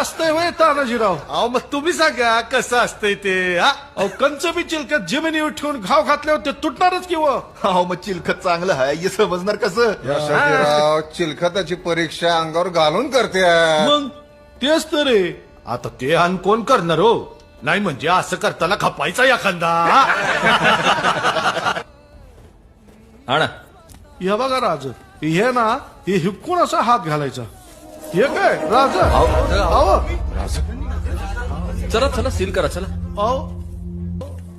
असतंय होय तानाजीराव? अहो मग तुम्ही सांगा कसं असतंय ते हा? अहो कंच बी चिलकत जमिनीवर ठेवून घाव घातल्यावर ते तुटणारच किंवा अहो मग चिलखत चांगलं आहे हे समजणार कसं? राव चिलखताची परीक्षा अंगावर घालून करते मग तेच तर रे. आता ते अन कोण करणार हो? नाही म्हणजे असं करताना खपायचा एखादा. आणा हे बघा राज, हे ना हे हिकून असा हात घालायचा. हे काय राज? अहो चला चला सील करा चला. अहो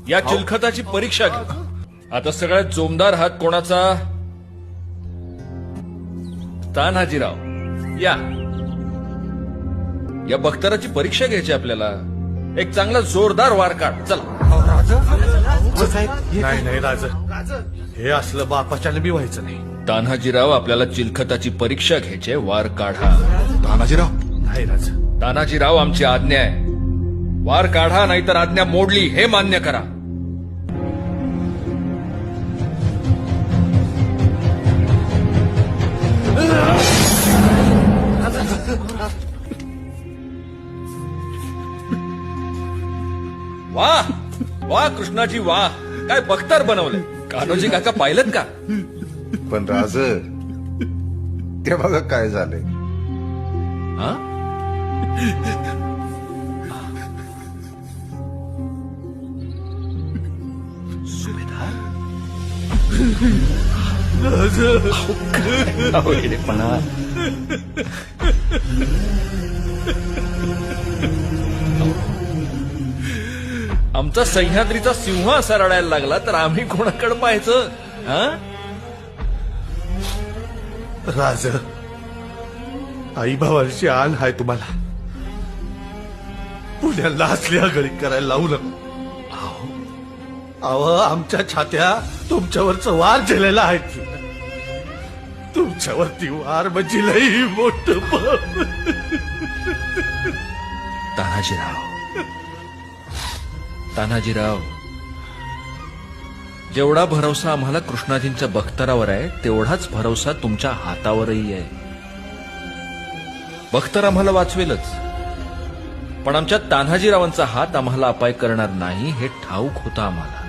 या चिलखताची परीक्षा घ्या. आता सगळ्यात जोमदार हात कोणाचा? तान्हाजीराव या या बख्तराची परीक्षा घ्यायची आपल्याला. एक चांगला जोरदार वार काढ चला. नाही नाही राज, हे असलं बापाच्याने बी व्हायचं नाही. तान्हाजीराव आपल्याला चिलखताची परीक्षा घ्यायची, वार काढा. तानाजीराव नाही राज. तान्हाजीराव आमची आज्ञा आहे, वार काढा नाहीतर आज्ञा मोडली हे मान्य करा. वाह वाह कृष्णाजी वाह, काय बख्तर बनवलंय. कान्होजी काका पाहिलं का? पण राज ते बघा काय झालंय. हा? आमचा सह्याद्रीचा सिंह असा रडायला लागला तर आम्ही कोणाकडे पाहायचं? हा? राज, आई भावाची आण हाय तुम्हाला. पुण्याला असल्या गळी करायला लावू नका. अहो आमच्या छात्या तुमच्यावरच वार झेलेला आहे की. तुमच्यावरती वार म्हणजे लई मोठं पाप. तान्हाजीराव जेवढा भरोसा आम्हाला कृष्णाजींच्या बख्तरावर आहे तेवढाच भरोसा तुमच्या हातावरही आहे. बख्तर आम्हाला वाचवेलच, पण आमच्या तान्हाजीरावांचा हात आम्हाला अपाय करणार नाही हे ठाऊक होतं आम्हाला.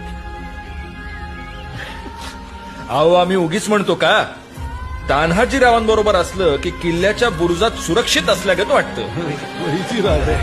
अहो आम्ही उगीच म्हणतो का? तान्हाजीरावांबरोबर असलं की किल्ल्याच्या बुरुजात सुरक्षित असल्यागत वाटतं. वहीची राज आहे.